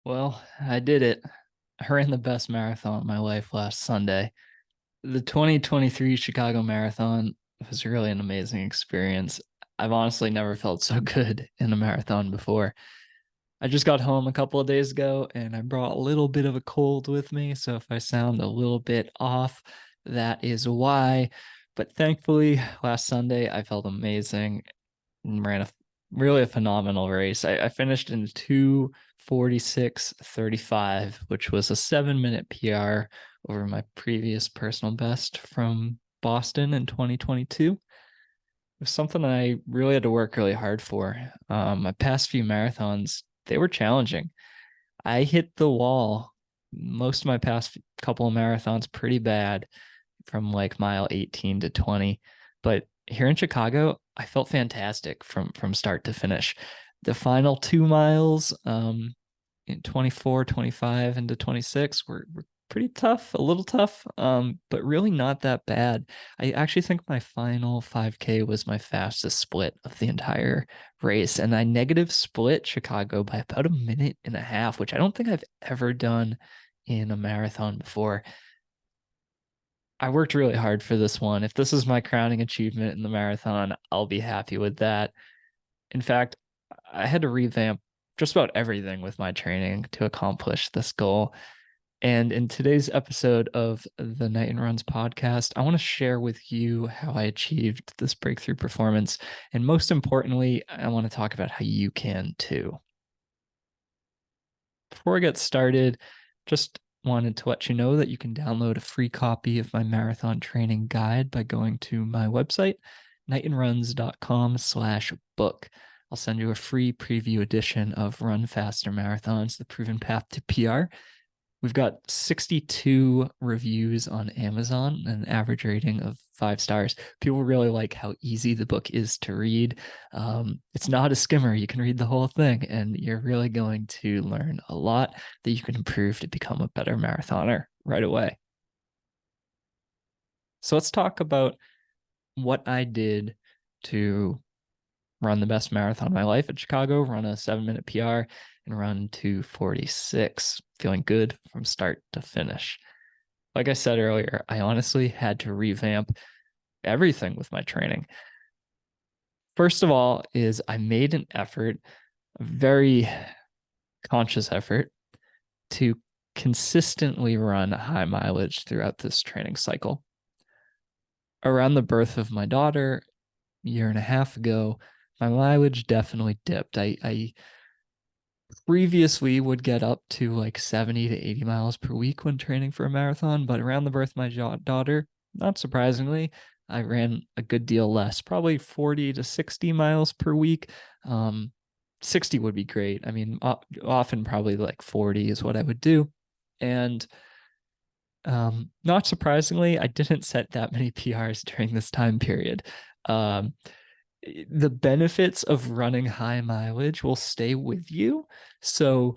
Well, I did it. I ran the best marathon of my life last Sunday. The 2023 Chicago Marathon was really an amazing experience. I've honestly never felt so good in a marathon before. I just got home a couple of days ago and I brought a little bit of a cold with me. So if I sound a little bit off, that is why. But thankfully, last Sunday, I felt amazing and ran a phenomenal race. I finished in 2:46:35, which was a 7-minute PR over my previous personal best from Boston in 2022. It was something I really had to work really hard for. My past few marathons, they were challenging. I hit the wall most of my past couple of marathons pretty bad from like mile 18 to 20. But here in Chicago, I felt fantastic from start to finish. The final 2 miles, in 24, 25 into 26 were pretty tough, a little tough, but really not that bad. I actually think my final 5K was my fastest split of the entire race, and I negative split Chicago by about a minute and a half, which I don't think I've ever done in a marathon before. I worked really hard for this one. If this is my crowning achievement in the marathon, I'll be happy with that. In fact, I had to revamp just about everything with my training to accomplish this goal. And in today's episode of the Knighton Runs podcast, I want to share with you how I achieved this breakthrough performance. And most importantly, I want to talk about how you can too. Before I get started, just wanted to let you know that you can download a free copy of my marathon training guide by going to my website, knightonruns.com/book. I'll send you a free preview edition of Run Faster Marathons, The Proven Path to PR. We've got 62 reviews on Amazon, an average rating of 5 stars. People really like how easy the book is to read. It's not a skimmer. You can read the whole thing, and you're really going to learn a lot that you can improve to become a better marathoner right away. So let's talk about what I did to run the best marathon of my life at Chicago, run a 7-minute PR, and run 2:46, feeling good from start to finish. Like I said earlier, I honestly had to revamp everything with my training. First of all, is I made an effort, a very conscious effort, to consistently run high mileage throughout this training cycle. Around the birth of my daughter, a year and a half ago, my mileage definitely dipped. I previously would get up to like 70 to 80 miles per week when training for a marathon, but around the birth of my daughter, not surprisingly, I ran a good deal less, probably 40 to 60 miles per week. 60 would be great. I mean, often probably like 40 is what I would do. And not surprisingly, I didn't set that many PRs during this time period. Um, the benefits of running high mileage will stay with you. So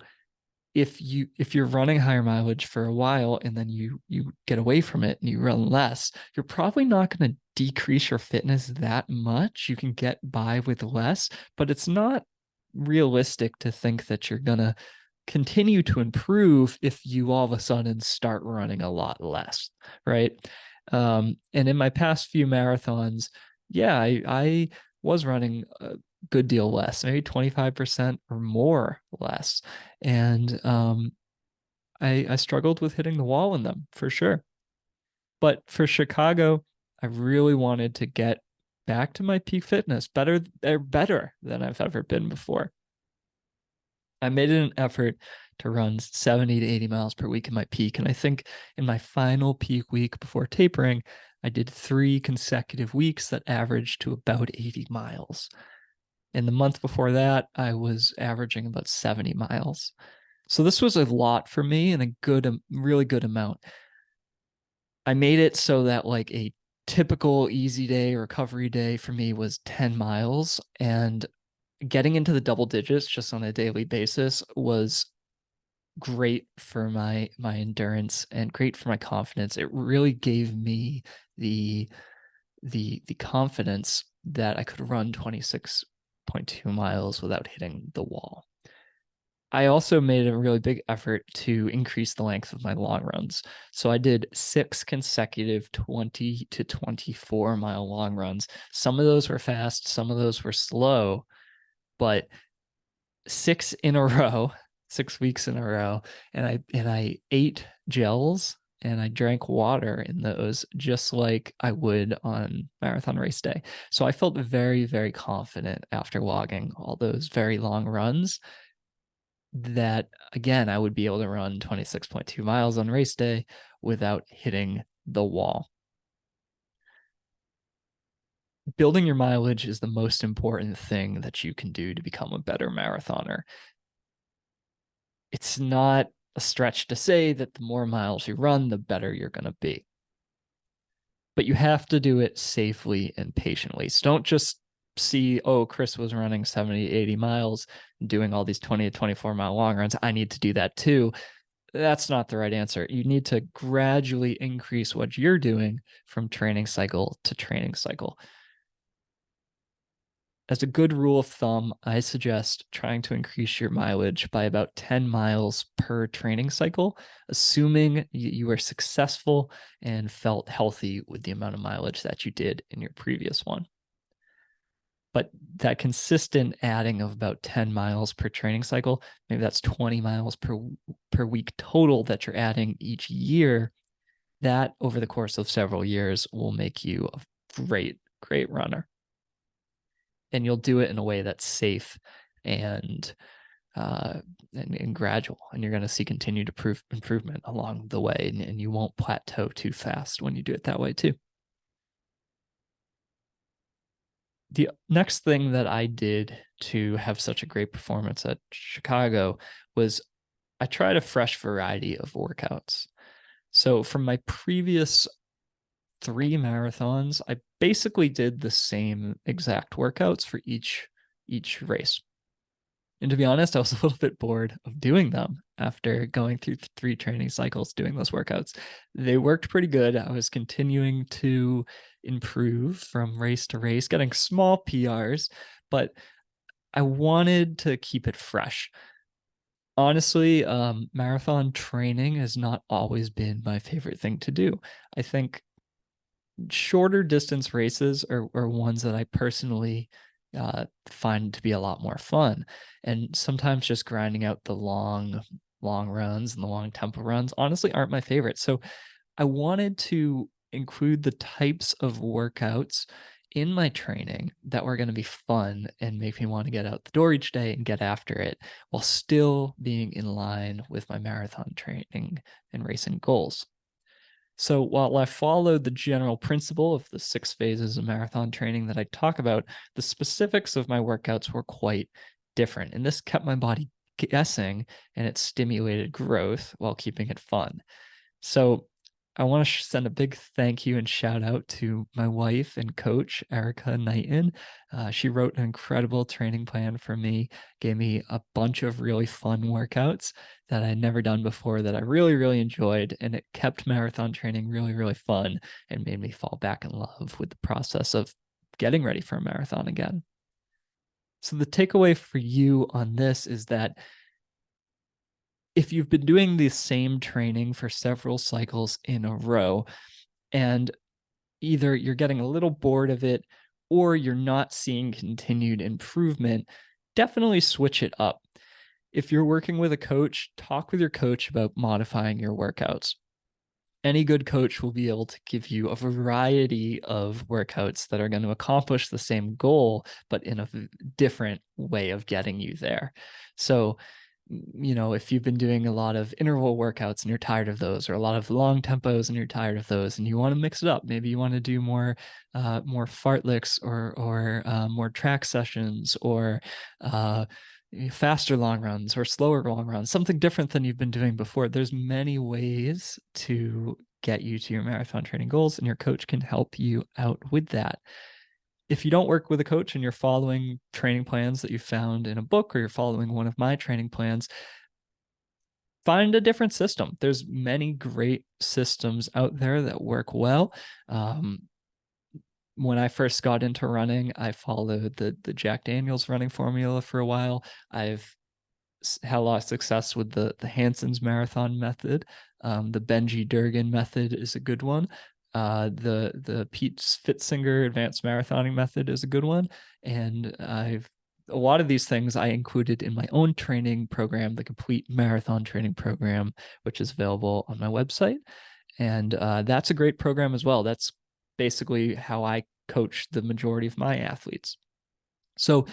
if you're running higher mileage for a while and then you get away from it and you run less, you're probably not going to decrease your fitness that much. You can get by with less, but it's not realistic to think that you're going to continue to improve if you all of a sudden start running a lot less, right? And in my past few marathons, yeah, I was running a good deal less, maybe 25% or more less. And I struggled with hitting the wall in them for sure. But for Chicago, I really wanted to get back to my peak fitness, better than I've ever been before. I made it an effort to run 70 to 80 miles per week in my peak. And I think in my final peak week before tapering, I did 3 consecutive weeks that averaged to about 80 miles. In the month before that, I was averaging about 70 miles. So this was a lot for me and really good amount. I made it so that like a typical easy day recovery day for me was 10 miles, and getting into the double digits just on a daily basis was great for my endurance and great for my confidence. It really gave me the the confidence that I could run 26.2 miles without hitting the wall. I also made a really big effort to increase the length of my long runs. So I did 6 consecutive 20 to 24 mile long runs. Some of those were fast, some of those were slow, but 6 in a row, 6 weeks in a row, and I ate gels and I drank water in those just like I would on marathon race day. So I felt very, very confident after logging all those very long runs that, again, I would be able to run 26.2 miles on race day without hitting the wall. Building your mileage is the most important thing that you can do to become a better marathoner. It's not a stretch to say that the more miles you run, the better you're going to be. But you have to do it safely and patiently. So don't just see, oh, Chris was running 70, 80 miles, doing all these 20 to 24 mile long runs. I need to do that too. That's not the right answer. You need to gradually increase what you're doing from training cycle to training cycle. As a good rule of thumb, I suggest trying to increase your mileage by about 10 miles per training cycle, assuming you were successful and felt healthy with the amount of mileage that you did in your previous one. But that consistent adding of about 10 miles per training cycle, maybe that's 20 miles per week total that you're adding each year, that over the course of several years will make you a great, great runner. And you'll do it in a way that's safe and gradual, and you're going to see continued improvement along the way, and you won't plateau too fast when you do it that way too. The next thing that I did to have such a great performance at Chicago was I tried a fresh variety of workouts. So from my previous 3 marathons, I basically did the same exact workouts for each race. And to be honest, I was a little bit bored of doing them after going through 3 training cycles doing those workouts. They worked pretty good. I was continuing to improve from race to race, getting small PRs, but I wanted to keep it fresh. Honestly, marathon training has not always been my favorite thing to do. I think shorter distance races are ones that I personally find to be a lot more fun. And sometimes just grinding out the long runs and the long tempo runs honestly aren't my favorite. So I wanted to include the types of workouts in my training that were going to be fun and make me want to get out the door each day and get after it while still being in line with my marathon training and racing goals. So while I followed the general principle of the 6 phases of marathon training that I talk about, the specifics of my workouts were quite different. And this kept my body guessing and it stimulated growth while keeping it fun. So I want to send a big thank you and shout out to my wife and coach, Erica Knighton. She wrote an incredible training plan for me, gave me a bunch of really fun workouts that I'd never done before that I really, really enjoyed. And it kept marathon training really, really fun and made me fall back in love with the process of getting ready for a marathon again. So the takeaway for you on this is that if you've been doing the same training for several cycles in a row, and either you're getting a little bored of it or you're not seeing continued improvement, definitely switch it up. If you're working with a coach, talk with your coach about modifying your workouts. Any good coach will be able to give you a variety of workouts that are going to accomplish the same goal, but in a different way of getting you there. So if you've been doing a lot of interval workouts and you're tired of those, or a lot of long tempos and you're tired of those, and you want to mix it up, maybe you want to do more fartleks or more track sessions, or faster long runs or slower long runs, something different than you've been doing before. There's many ways to get you to your marathon training goals, and your coach can help you out with that. If you don't work with a coach and you're following training plans that you found in a book, or you're following one of my training plans, find a different system. There's many great systems out there that work well. When I first got into running, I followed the Jack Daniels running formula for a while. I've had a lot of success with the Hanson's marathon method. The Benji Durgan method is a good one. The Pete Fitzinger advanced marathoning method is a good one. And a lot of these things I included in my own training program, the Complete Marathon Training Program, which is available on my website. And that's a great program as well. That's basically how I coach the majority of my athletes. So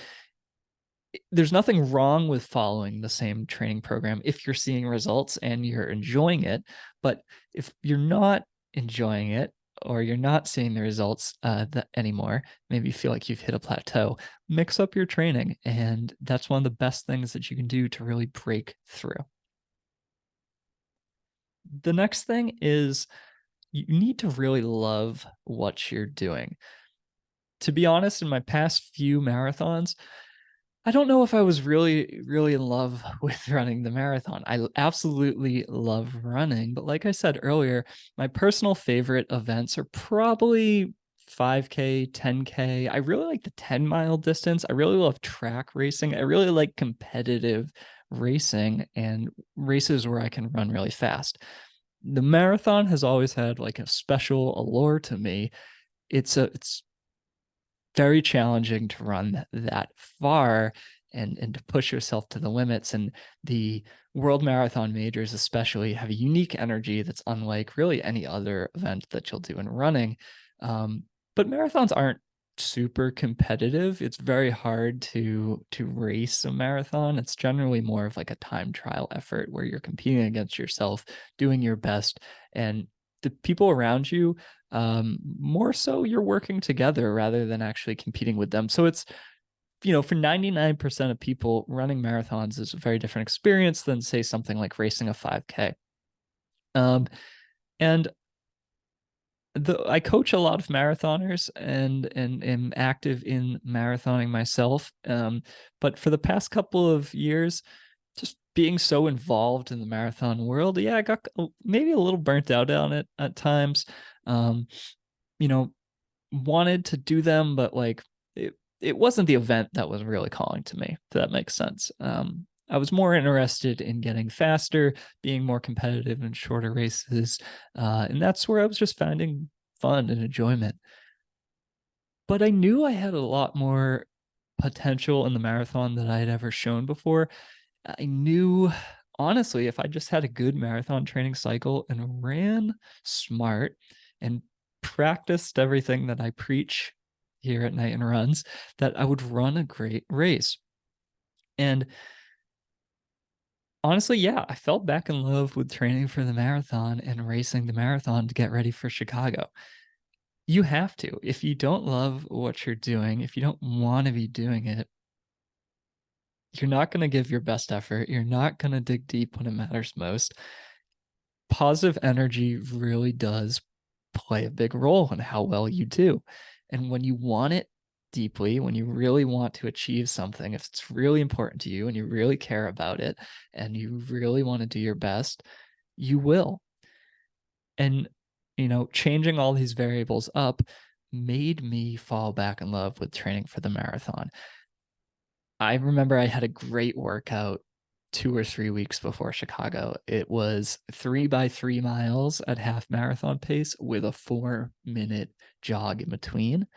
there's nothing wrong with following the same training program if you're seeing results and you're enjoying it. But if you're not enjoying it, or you're not seeing the results anymore, maybe you feel like you've hit a plateau, mix up your training. And that's one of the best things that you can do to really break through. The next thing is you need to really love what you're doing. To be honest, in my past few marathons, I don't know if I was really, really in love with running the marathon. I absolutely love running, but like I said earlier, my personal favorite events are probably 5K, 10K. I really like the 10-mile distance. I really love track racing. I really like competitive racing and races where I can run really fast. The marathon has always had like a special allure to me. It's very challenging to run that far and to push yourself to the limits. And the world marathon majors especially have a unique energy that's unlike really any other event that you'll do in running. But marathons aren't super competitive. It's very hard to race a marathon. It's generally more of like a time trial effort where you're competing against yourself, doing your best, and the people around you, more so you're working together rather than actually competing with them. So it's, for 99% of people, running marathons is a very different experience than, say, something like racing a 5K. And I coach a lot of marathoners and am active in marathoning myself. But for the past couple of years, just being so involved in the marathon world, yeah, I got maybe a little burnt out on it at times. Wanted to do them, but like it wasn't the event that was really calling to me, if that makes sense. I was more interested in getting faster, being more competitive in shorter races. And that's where I was just finding fun and enjoyment. But I knew I had a lot more potential in the marathon than I had ever shown before. I knew, honestly, if I just had a good marathon training cycle and ran smart and practiced everything that I preach here at Knighton Runs, that I would run a great race. And honestly, yeah, I fell back in love with training for the marathon and racing the marathon to get ready for Chicago. You have to. If you don't love what you're doing, if you don't want to be doing it, you're not going to give your best effort. You're not going to dig deep when it matters most. Positive energy really does play a big role in how well you do. And when you want it deeply, when you really want to achieve something, if it's really important to you and you really care about it and you really want to do your best, you will. And, changing all these variables up made me fall back in love with training for the marathon. I remember I had a great workout 2 or 3 weeks before Chicago. It was 3 by 3 miles at half marathon pace with a 4-minute jog in between.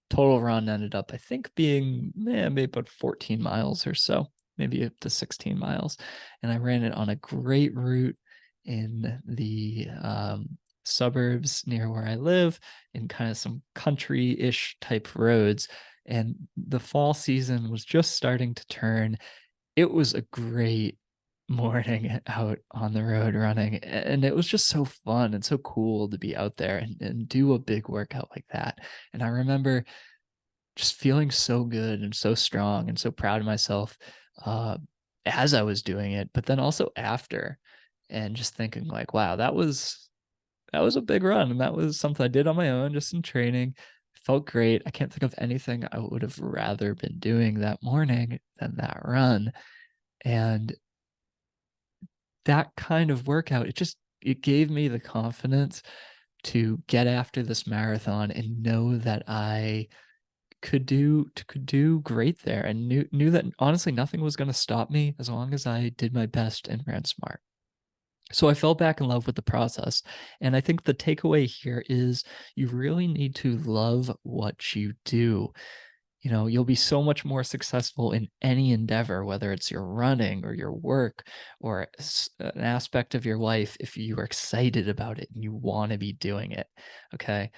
Total run ended up, I think, being maybe about 14 miles or so, maybe up to 16 miles. And I ran it on a great route in the suburbs near where I live, in kind of some country-ish type roads. And the fall season was just starting to turn. It was a great morning out on the road running, and it was just so fun and so cool to be out there and do a big workout like that. And I remember just feeling so good and so strong and so proud of myself as I was doing it, but then also after, and just thinking like, wow, that was a big run, and that was something I did on my own, just in training. Felt great. I can't think of anything I would have rather been doing that morning than that run. And that kind of workout, it gave me the confidence to get after this marathon and know that I could do great there, and knew that honestly nothing was going to stop me as long as I did my best and ran smart. So I fell back in love with the process. And I think the takeaway here is you really need to love what you do. You'll be so much more successful in any endeavor, whether it's your running or your work or an aspect of your life, if you are excited about it and you want to be doing it. Okay.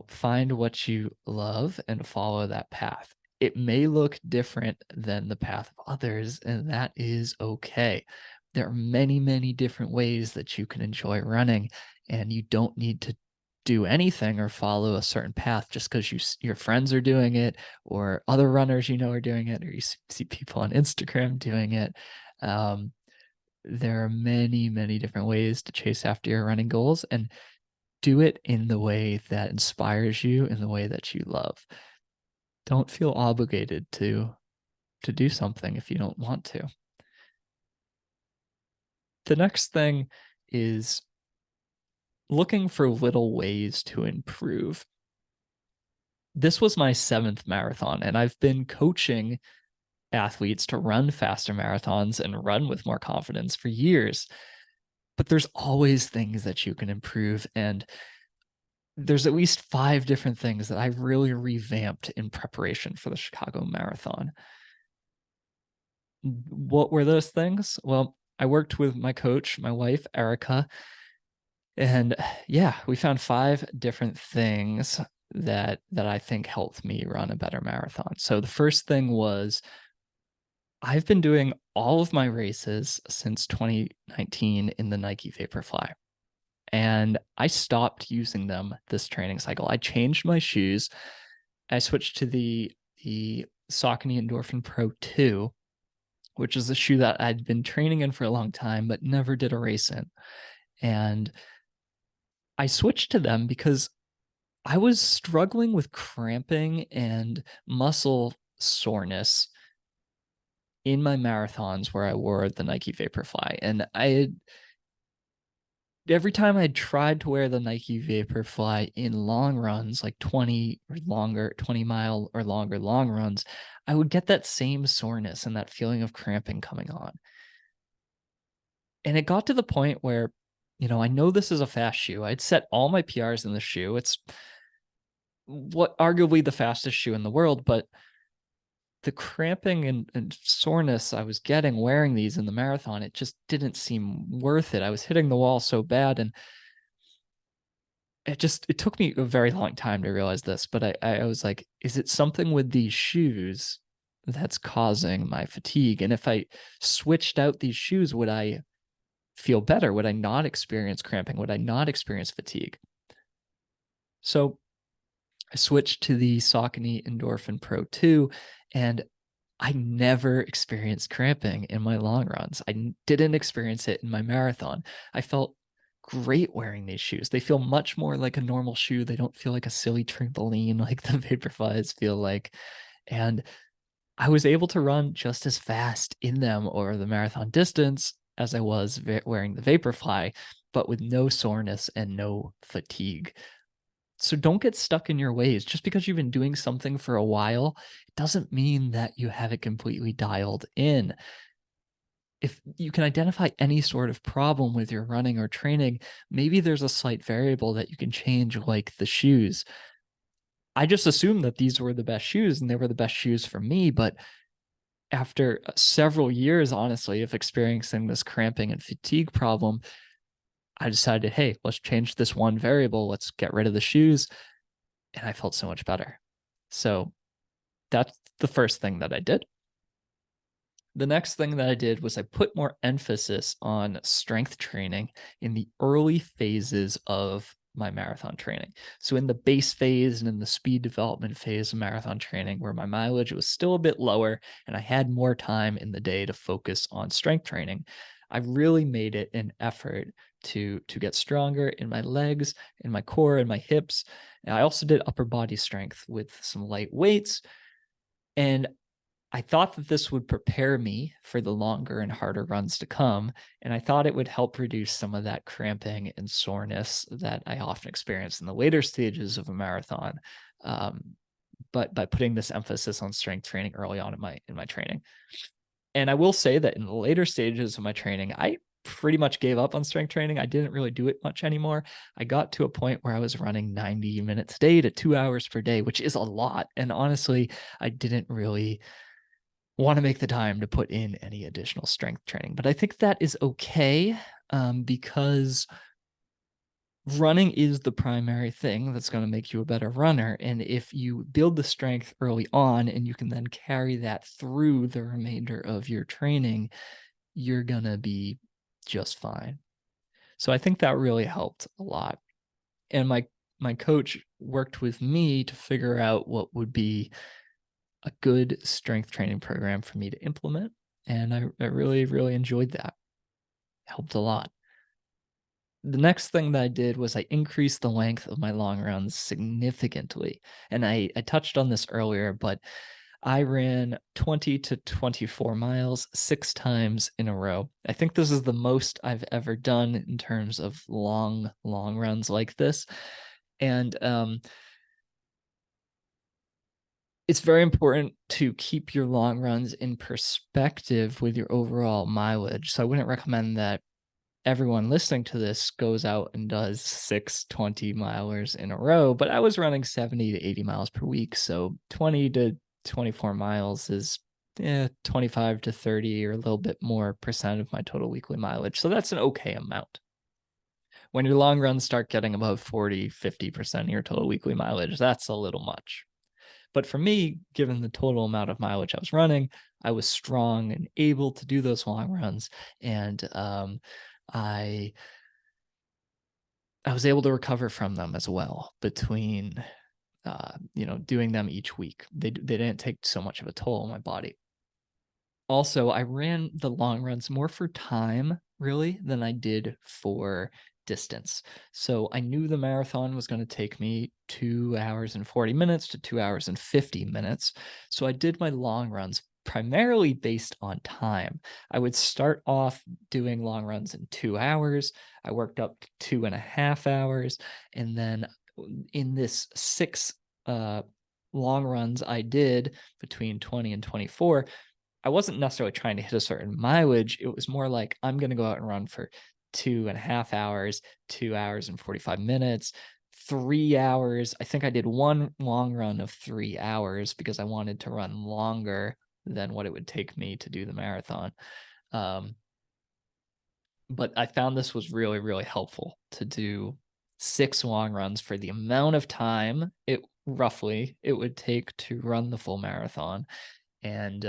Find what you love and follow that path. It may look different than the path of others, and that is okay. There are many, many different ways that you can enjoy running, and you don't need to do anything or follow a certain path just because your friends are doing it or other runners are doing it, or you see people on Instagram doing it. There are many, many different ways to chase after your running goals, and do it in the way that inspires you, in the way that you love. Don't feel obligated to do something if you don't want to. The next thing is looking for little ways to improve. This was my 7th marathon, and I've been coaching athletes to run faster marathons and run with more confidence for years. But there's always things that you can improve, and there's at least 5 different things that I really revamped in preparation for the Chicago Marathon. What were those things? Well, I worked with my coach, my wife, Erica, and yeah, we found 5 different things that I think helped me run a better marathon. So the first thing was I've been doing all of my races since 2019 in the Nike Vaporfly. And I stopped using them this training cycle. I changed my shoes. I switched to the Saucony Endorphin Pro 2, which is a shoe that I'd been training in for a long time, but never did a race in. And I switched to them because I was struggling with cramping and muscle soreness in my marathons where I wore the Nike Vaporfly. And every time I tried to wear the Nike Vaporfly in long runs, like 20 or longer, 20-mile or longer long runs, I would get that same soreness and that feeling of cramping coming on. And it got to the point where, I know this is a fast shoe. I'd set all my PRs in the shoe. It's what arguably the fastest shoe in the world, but the cramping and soreness I was getting wearing these in the marathon, it just didn't seem worth it. I was hitting the wall so bad, and it took me a very long time to realize this, but I was like, is it something with these shoes that's causing my fatigue? And if I switched out these shoes, would I feel better? Would I not experience cramping? Would I not experience fatigue? So I switched to the Saucony Endorphin Pro 2, and I never experienced cramping in my long runs. I didn't experience it in my marathon. I felt great wearing these shoes. They feel much more like a normal shoe. They don't feel like a silly trampoline like the Vaporflies feel like. And I was able to run just as fast in them over the marathon distance as I was wearing the Vaporfly, but with no soreness and no fatigue. So don't get stuck in your ways. Just because you've been doing something for a while, it doesn't mean that you have it completely dialed in. If you can identify any sort of problem with your running or training, maybe there's a slight variable that you can change, like the shoes. I just assumed that these were the best shoes and they were the best shoes for me. But after several years, honestly, of experiencing this cramping and fatigue problem, I decided, hey, let's change this one variable. Let's get rid of the shoes. And I felt so much better. So that's the first thing that I did. The next thing that I did was I put more emphasis on strength training in the early phases of my marathon training. So in the base phase and in the speed development phase of marathon training, where my mileage was still a bit lower and I had more time in the day to focus on strength training, I really made it an effort to get stronger in my legs, in my core, and my hips. And I also did upper body strength with some light weights. And I thought that this would prepare me for the longer and harder runs to come. And I thought it would help reduce some of that cramping and soreness that I often experience in the later stages of a marathon. but by putting this emphasis on strength training early on in my training. And I will say that in the later stages of my training, I pretty much gave up on strength training. I didn't really do it much anymore. I got to a point where I was running 90 minutes a day to 2 hours per day, which is a lot. And honestly, I didn't really want to make the time to put in any additional strength training. But I think that is okay, because running is the primary thing that's going to make you a better runner. And if you build the strength early on and you can then carry that through the remainder of your training, you're going to be just fine. So I think that really helped a lot. And my coach worked with me to figure out what would be a good strength training program for me to implement. And I really, really enjoyed that. Helped a lot. The next thing that I did was I increased the length of my long runs significantly. And I touched on this earlier, but I ran 20 to 24 miles 6 times in a row. I think this is the most I've ever done in terms of long runs like this. And it's very important to keep your long runs in perspective with your overall mileage. So I wouldn't recommend that everyone listening to this goes out and does 6 20-milers in a row, but I was running 70 to 80 miles per week. So 20 to 24 miles is 25 to 30 or a little bit more percent of my total weekly mileage. So that's an okay amount. When your long runs start getting above 40, 50% of your total weekly mileage, that's a little much. But for me, given the total amount of mileage I was running, I was strong and able to do those long runs. And I was able to recover from them as well between doing them each week. They didn't take so much of a toll on my body. Also, I ran the long runs more for time, really, than I did for distance. So I knew the marathon was going to take me 2 hours and 40 minutes to 2 hours and 50 minutes. So I did my long runs primarily based on time. I would start off doing long runs in 2 hours. I worked up to 2.5 hours. And then in this 6 long runs I did between 20 and 24, I wasn't necessarily trying to hit a certain mileage. It was more like, I'm going to go out and run for 2.5 hours, 2 hours and 45 minutes, 3 hours. I think I did one long run of 3 hours because I wanted to run longer than what it would take me to do the marathon. But I found this was really, really helpful to do 6 long runs for the amount of time it would take to run the full marathon and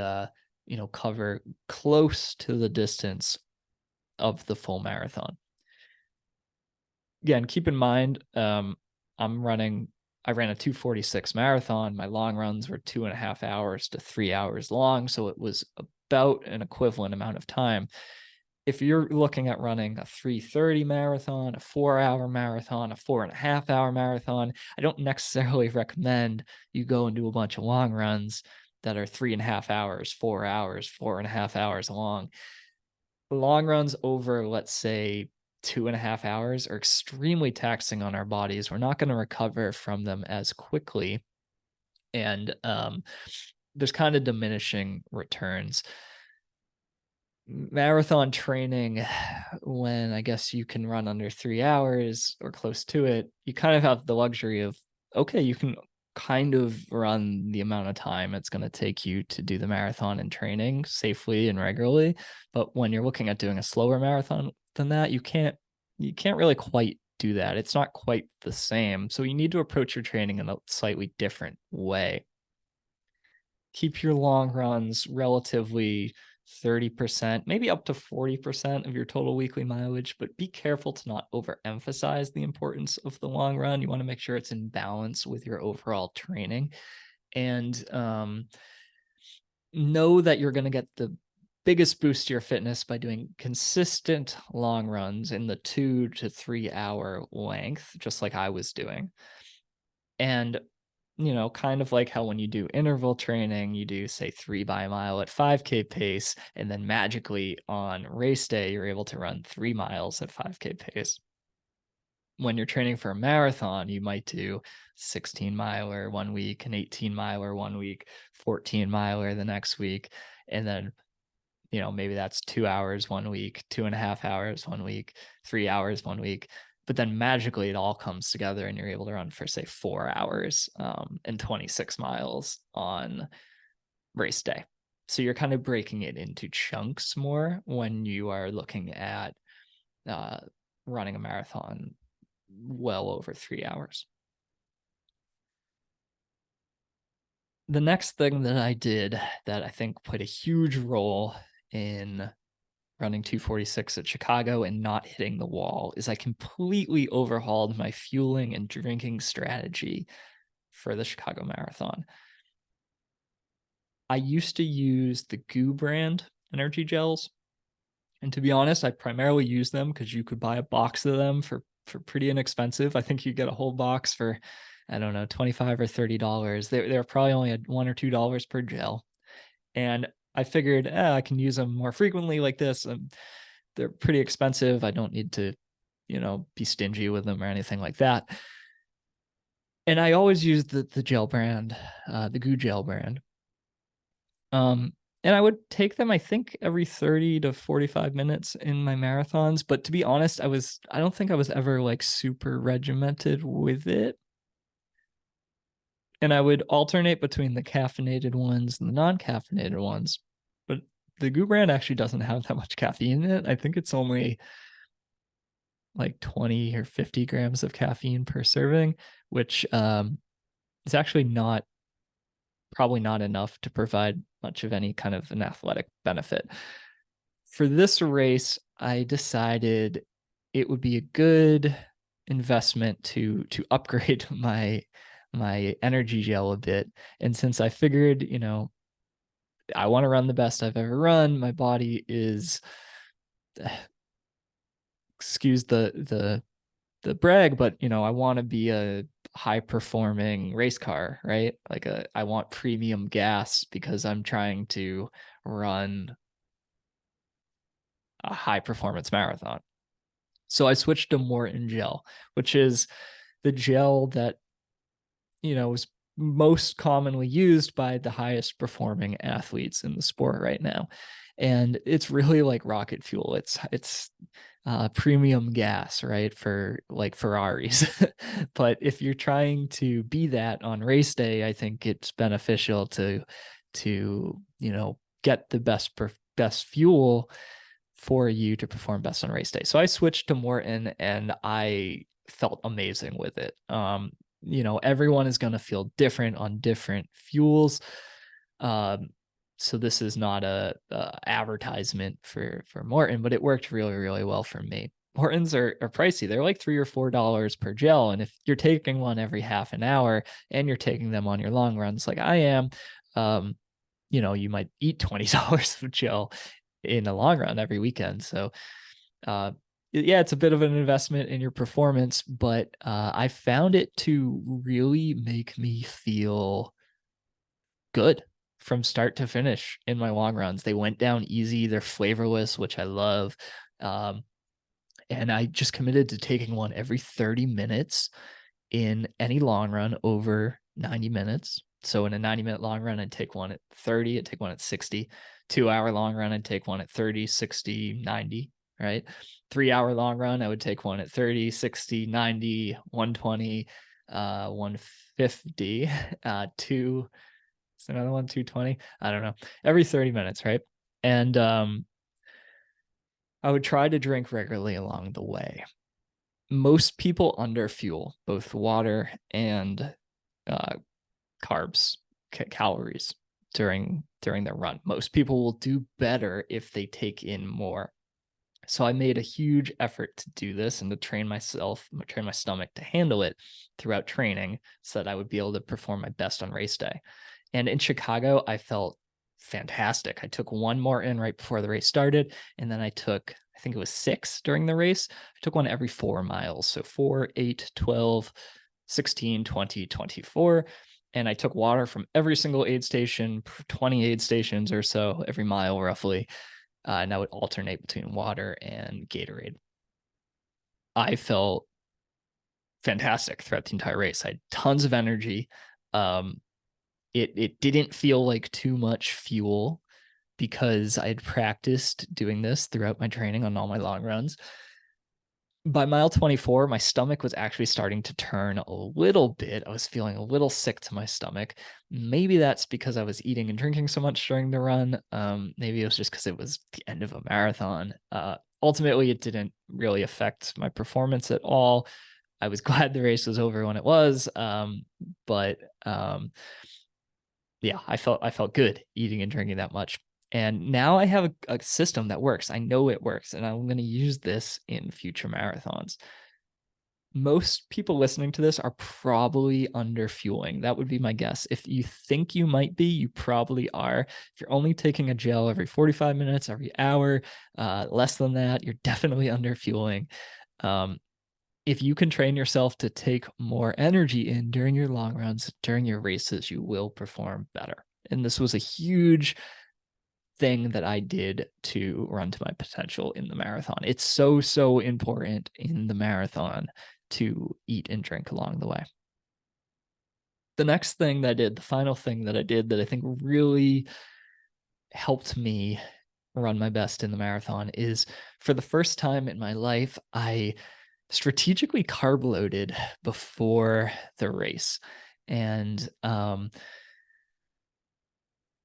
cover close to the distance of the full marathon. Again, keep in mind, I ran a 2:46 marathon. My long runs were 2.5 hours to 3 hours long. So it was about an equivalent amount of time. If you're looking at running a 3:30 marathon, a 4-hour marathon, a 4.5-hour marathon, I don't necessarily recommend you go and do a bunch of long runs that are 3.5 hours, 4 hours, 4.5 hours long. Long runs over, let's say, 2.5 hours are extremely taxing on our bodies. We're not going to recover from them as quickly. And there's kind of diminishing returns. Marathon training, when I guess you can run under 3 hours or close to it, you kind of have the luxury of, okay, you can kind of run the amount of time it's going to take you to do the marathon in training safely and regularly. But when you're looking at doing a slower marathon than that, you can't really quite do that. It's not quite the same. So you need to approach your training in a slightly different way. Keep your long runs relatively 30%, maybe up to 40% of your total weekly mileage, but be careful to not overemphasize the importance of the long run. You want to make sure it's in balance with your overall training. And know that you're going to get the biggest boost to your fitness by doing consistent long runs in the 2 to 3 hour length, just like I was doing. And kind of like how when you do interval training, you do, say, 3 by a mile at 5K pace, and then magically on race day, you're able to run 3 miles at 5K pace. when you're training for a marathon, you might do 16 miler one week, an 18 miler one week, 14 miler the next week. And then, maybe that's 2 hours one week, 2.5 hours one week, 3 hours one week. But then magically it all comes together and you're able to run for, say, 4 hours and 26 miles on race day. So you're kind of breaking it into chunks more when you are looking at running a marathon well over 3 hours. The next thing that I did that I think played a huge role in running 2:46 at Chicago and not hitting the wall is I completely overhauled my fueling and drinking strategy for the Chicago Marathon. I used to use the GU brand energy gels. And to be honest, I primarily use them because you could buy a box of them for pretty inexpensive. I think you get a whole box for, I don't know, $25 or $30. They're probably only at $1 or $2 per gel. And I figured I can use them more frequently like this. They're pretty expensive. I don't need to, be stingy with them or anything like that. And I always use the gel brand, the GU gel brand. And I would take them, I think, every 30 to 45 minutes in my marathons. But to be honest, I don't think I was ever like super regimented with it. And I would alternate between the caffeinated ones and the non-caffeinated ones. But the GU brand actually doesn't have that much caffeine in it. I think it's only like 20 or 50 grams of caffeine per serving, which is actually probably not enough to provide much of any kind of an athletic benefit. For this race, I decided it would be a good investment to upgrade my energy gel a bit. And since I figured, I want to run the best I've ever run, my body is, excuse the brag, but I want to be a high performing race car, right? Like I want premium gas because I'm trying to run a high performance marathon. So I switched to Morton gel, which is the gel that is most commonly used by the highest performing athletes in the sport right now. And it's really like rocket fuel. It's premium gas, right? For like Ferraris. But if you're trying to be that on race day, I think it's beneficial to get the best fuel for you to perform best on race day. So I switched to Morton and I felt amazing with it. Everyone is going to feel different on different fuels. So this is not a advertisement for Morton, but it worked really, really well for me. Mortons are pricey. They're like $3 or $4 per gel. And if you're taking one every half an hour and you're taking them on your long runs like I am, you might eat $20 of gel in a long run every weekend. So yeah, it's a bit of an investment in your performance, but I found it to really make me feel good from start to finish in my long runs. They went down easy. They're flavorless, which I love. And I just committed to taking one every 30 minutes in any long run over 90 minutes. So in a 90-minute long run, I'd take one at 30, I'd take one at 60. 2-hour long run, I'd take one at 30, 60, 90, right? 3-hour long run, I would take one at 30, 60, 90, 120, 150, two. Is another one 220? I don't know. Every 30 minutes, right? And I would try to drink regularly along the way. Most people underfuel both water and carbs, calories during their run. Most people will do better if they take in more. So I made a huge effort to do this and to train my stomach to handle it throughout training so that I would be able to perform my best on race day. And in Chicago, I felt fantastic. I took one more in right before the race started, and then I think it was 6 during the race. I took one every 4 miles. So 4, 8, 12, 16, 20, 24. And I took water from every single aid station, 20 aid stations or so, every mile roughly. And I would alternate between water and Gatorade. I felt fantastic throughout the entire race. I had tons of energy. It didn't feel like too much fuel because I had practiced doing this throughout my training on all my long runs. By mile 24, my stomach was actually starting to turn a little bit. I was feeling a little sick to my stomach. Maybe that's because I was eating and drinking so much during the run. Maybe it was just because it was the end of a marathon. Ultimately, it didn't really affect my performance at all. I was glad the race was over when it was. But yeah, I felt good eating and drinking that much. And now I have a system that works. I know it works, and I'm going to use this in future marathons. Most people listening to this are probably under fueling. That would be my guess. If you think you might be, you probably are. If you're only taking a gel every 45 minutes, every hour, less than that, you're definitely under fueling. If you can train yourself to take more energy in during your long runs, during your races, you will perform better. And this was a huge thing that I did to run to my potential in the marathon. It's so important in the marathon to eat and drink along the way. The next thing that I did, the final thing that I did that I think really helped me run my best in the marathon is, for the first time in my life, I strategically carb loaded before the race. And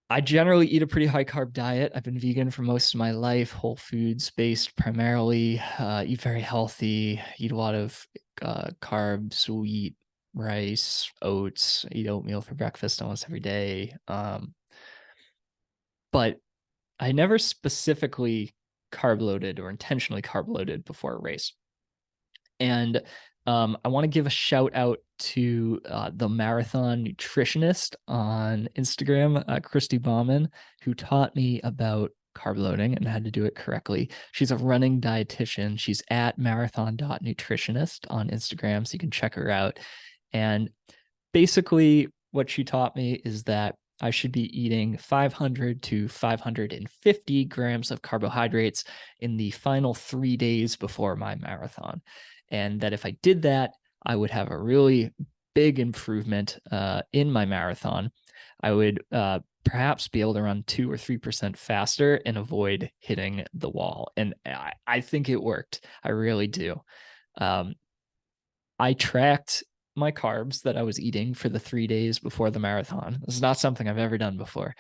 I generally eat a pretty high carb diet. I've been vegan for most of my life, whole foods based primarily, eat very healthy, eat a lot of carbs, wheat, rice, oats, eat oatmeal for breakfast almost every day. But I never specifically carb loaded or intentionally carb loaded before a race. And I want to give a shout out to the marathon nutritionist on Instagram, Christy Bauman, who taught me about carb loading and how to do it correctly. She's a running dietitian. She's at marathon.nutritionist on Instagram, so you can check her out. And basically, what she taught me is that I should be eating 500 to 550 grams of carbohydrates in the final 3 days before my marathon. And that if I did that, I would have a really big improvement in my marathon. I would perhaps be able to run 2 or 3% faster and avoid hitting the wall. And I think it worked. I really do. I tracked my carbs that I was eating for the 3 days before the marathon. This is not something I've ever done before.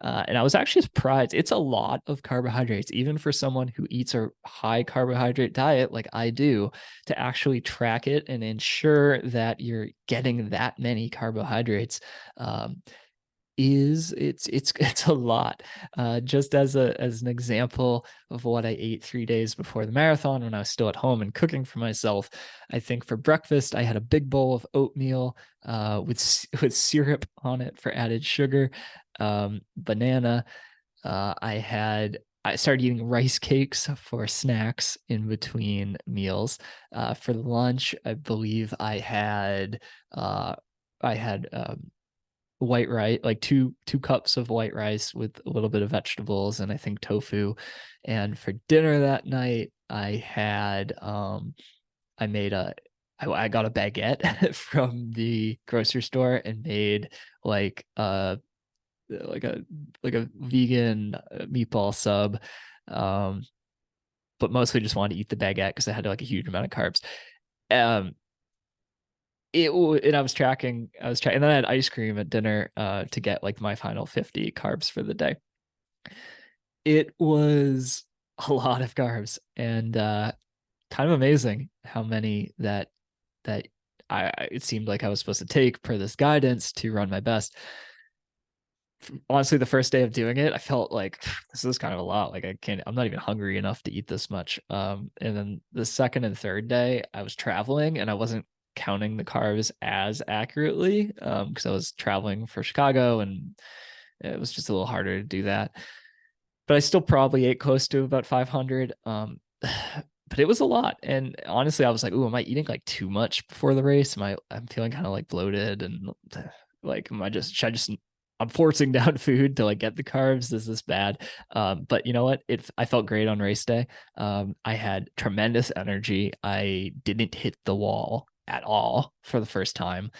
And I was actually surprised. It's a lot of carbohydrates, even for someone who eats a high carbohydrate diet like I do, to actually track it and ensure that you're getting that many carbohydrates. It's a lot. Just as an example of what I ate 3 days before the marathon when I was still at home and cooking for myself, I think for breakfast I had a big bowl of oatmeal with syrup on it for added sugar, banana. I started eating rice cakes for snacks in between meals. For lunch, I believe I had white rice, like two cups of white rice with a little bit of vegetables and I think tofu. And for dinner that night, I got a baguette from the grocery store and made like a vegan meatball sub. But mostly just wanted to eat the baguette because I had like a huge amount of carbs. And I was tracking, and then I had ice cream at dinner to get like my final 50 carbs for the day. It was a lot of carbs, and kind of amazing how many that it seemed like I was supposed to take per this guidance to run my best. Honestly, the first day of doing it, I felt like this is kind of a lot. Like I'm not even hungry enough to eat this much. And then the second and third day, I was traveling and I wasn't counting the carbs as accurately because I was traveling for Chicago and it was just a little harder to do that. But I still probably ate close to about 500. But it was a lot. And honestly, I was like, "Ooh, am I eating like too much before the race? I'm feeling kind of like bloated and like, I'm forcing down food to like get the carbs. Is this bad?" But you know what? I felt great on race day. I had tremendous energy. I didn't hit the wall at all for the first time.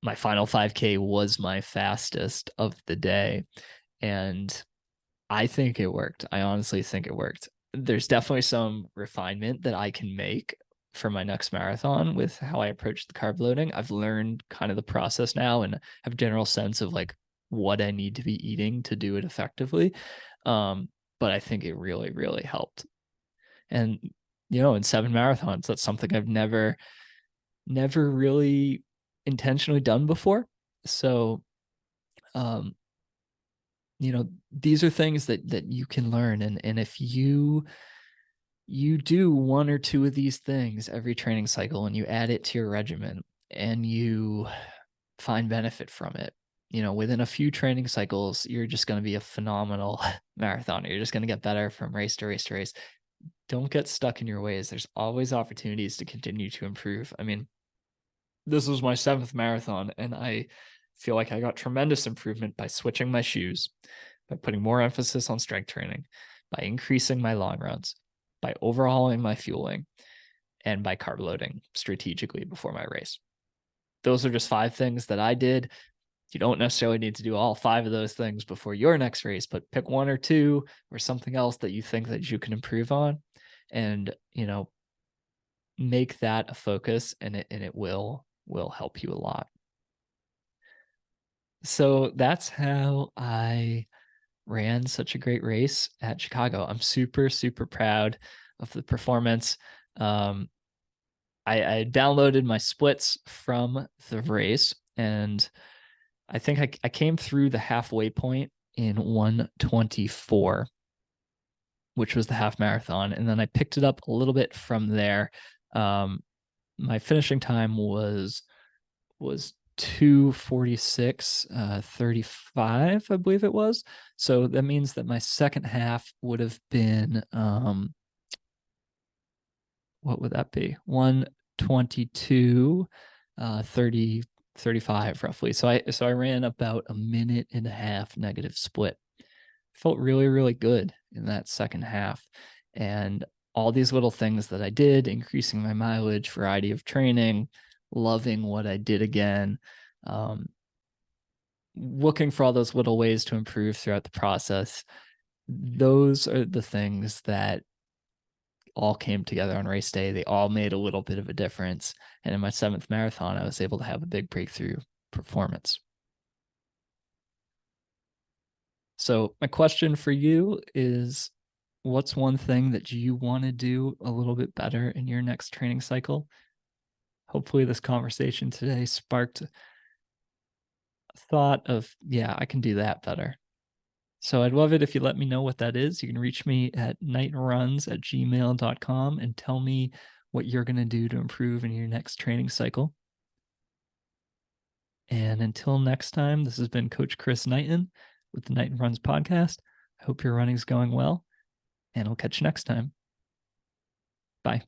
My final 5K was my fastest of the day. And I think it worked. I honestly think it worked. There's definitely some refinement that I can make for my next marathon with how I approach the carb loading. I've learned kind of the process now and have a general sense of like what I need to be eating to do it effectively. But I think it really, really helped. And, in 7 marathons, that's something I've never really intentionally done before. So, um, these are things that you can learn. And if you do one or two of these things every training cycle and you add it to your regimen and you find benefit from it, within a few training cycles, you're just going to be a phenomenal marathoner. You're just going to get better from race to race to race. Don't get stuck in your ways. There's always opportunities to continue to improve. I mean, this was my 7th marathon, and I feel like I got tremendous improvement by switching my shoes, by putting more emphasis on strength training, by increasing my long runs, by overhauling my fueling, and by carb loading strategically before my race. Those are just 5 things that I did. You don't necessarily need to do all 5 of those things before your next race, but pick 1 or 2 or something else that you think that you can improve on, and, make that a focus, and it will help you a lot. So that's how I ran such a great race at Chicago. I'm super, super proud of the performance. I downloaded my splits from the race, and I think I came through the halfway point in 1:24, which was the half marathon. And then I picked it up a little bit from there. My finishing time was 2:46, 35, I believe it was. So that means that my second half would have been, what would that be? 1:22, 35 roughly. So I ran about a minute and a half negative split. Felt really, really good in that second half. And all these little things that I did, increasing my mileage, variety of training, loving what I did again, looking for all those little ways to improve throughout the process. Those are the things that all came together on race day. They all made a little bit of a difference. And in my 7th marathon, I was able to have a big breakthrough performance. So my question for you is, what's one thing that you want to do a little bit better in your next training cycle? Hopefully this conversation today sparked a thought of, yeah, I can do that better. So I'd love it if you let me know what that is. You can reach me at knightonruns@gmail.com and tell me what you're going to do to improve in your next training cycle. And until next time, this has been Coach Chris Knighton with the Knighton Runs Podcast. I hope your running's going well, and I'll catch you next time. Bye.